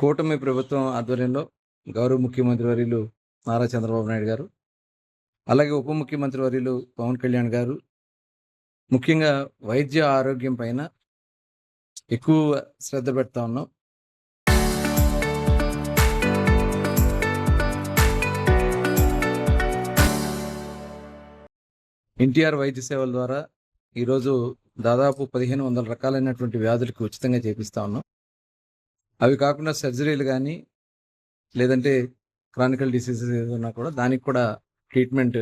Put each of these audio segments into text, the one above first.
కూటమి ప్రభుత్వం ఆధ్వర్యంలో గౌరవ ముఖ్యమంత్రి వర్యులు నారా చంద్రబాబు నాయుడు గారు, అలాగే ఉప ముఖ్యమంత్రి వర్యులు పవన్ కళ్యాణ్ గారు ముఖ్యంగా వైద్య ఆరోగ్యం పైన ఎక్కువ శ్రద్ధ పెడతా ఉన్నాం. ఎన్టీఆర్ వైద్య సేవల ద్వారా ఈరోజు దాదాపు 1500 రకాలైనటువంటి వ్యాధులకు ఉచితంగా చేపిస్తా ఉన్నాం. అవి కాకుండా సర్జరీలు కానీ లేదంటే క్రానికల్ డిసీజెస్ ఏదైనా కూడా దానికి కూడా ట్రీట్మెంట్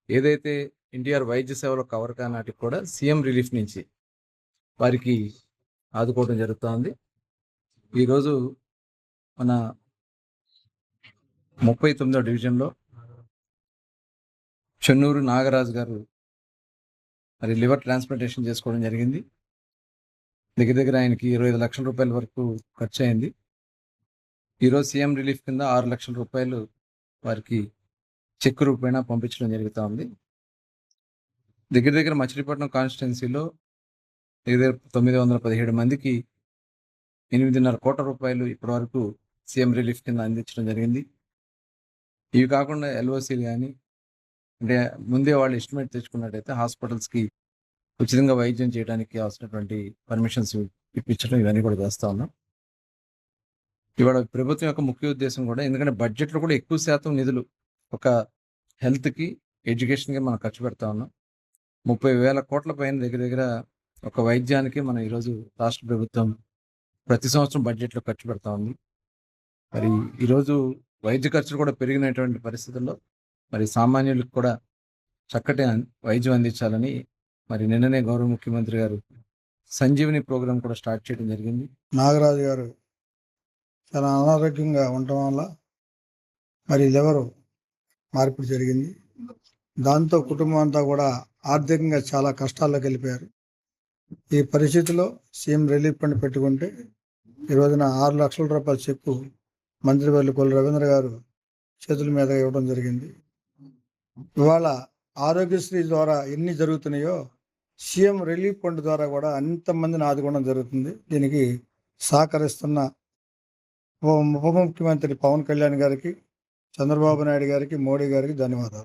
ఏదైతే ఎన్టీఆర్ వైద్య సేవలో కవర్ కానాటికి కూడా సీఎం రిలీఫ్ నుంచి వారికి ఆదుకోవడం జరుగుతోంది. ఈరోజు మన 39వ డివిజన్లో చెన్నూరు నాగరాజు గారు మరి లివర్ ట్రాన్స్ప్లాంటేషన్ చేసుకోవడం జరిగింది. దగ్గర ఆయనకి 25 లక్షల రూపాయల వరకు ఖర్చు అయింది. ఈరోజు సీఎం రిలీఫ్ కింద 6 లక్షల రూపాయలు వారికి చెక్ రూపేణా పంపించడం జరుగుతూ ఉంది. దగ్గర మచిలీపట్నం కాన్స్టిట్యున్సీలో 917 మందికి 8.5 కోట్ల రూపాయలు ఇప్పటి వరకు సీఎం రిలీఫ్ కింద అందించడం జరిగింది. ఇవి కాకుండా ఎల్ఓసీలు కానీ అంటే ముందే వాళ్ళు ఎస్టిమేట్ తెచ్చుకున్నట్టయితే హాస్పిటల్స్కి ఉచితంగా వైద్యం చేయడానికి అవసరమైనటువంటి పర్మిషన్స్ ఇప్పించడం ఇవన్నీ కూడా చేస్తూ ఉన్నాం. ఇవాళ ప్రభుత్వం యొక్క ముఖ్య ఉద్దేశం కూడా ఎందుకంటే బడ్జెట్లో కూడా ఎక్కువ శాతం నిధులు ఒక హెల్త్కి ఎడ్యుకేషన్కి మనం ఖర్చు పెడతా ఉన్నాం. 30,000 కోట్ల పైన దగ్గర ఒక వైద్యానికి మనం ఈరోజు రాష్ట్ర ప్రభుత్వం ప్రతి సంవత్సరం బడ్జెట్లో ఖర్చు పెడతా ఉంది. మరి ఈరోజు వైద్య ఖర్చులు కూడా పెరిగినటువంటి పరిస్థితుల్లో మరి సామాన్యులకు కూడా చక్కటి వైద్యం అందించాలని మరి నిన్ననే గౌరవ ముఖ్యమంత్రి గారు సంజీవని ప్రోగ్రాం కూడా స్టార్ట్ చేయడం జరిగింది. నాగరాజు గారు చాలా అనారోగ్యంగా ఉండటం వల్ల మరి లివరు మార్పిడి జరిగింది. దాంతో కుటుంబం అంతా కూడా ఆర్థికంగా చాలా కష్టాల్లోకి వెళ్ళిపోయారు. ఈ పరిస్థితిలో సీఎం రిలీఫ్ ఫండ్ పెట్టుకుంటే ఈ రోజున 6 లక్షల రూపాయల చెక్కు మంత్రివర్యులు కొల్లు రవీంద్ర గారు చేతుల మీద ఇవ్వడం జరిగింది. ఇవాళ ఆరోగ్యశ్రీ ద్వారా ఎన్ని జరుగుతున్నాయో సీఎం రిలీఫ్ ఫండ్ ద్వారా కూడా అంతమందిని ఆదుకోవడం జరుగుతుంది. దీనికి సహకరిస్తున్న ఉప ముఖ్యమంత్రి పవన్ కళ్యాణ్ గారికి, చంద్రబాబు నాయుడు గారికి, మోడీ గారికి ధన్యవాదాలు.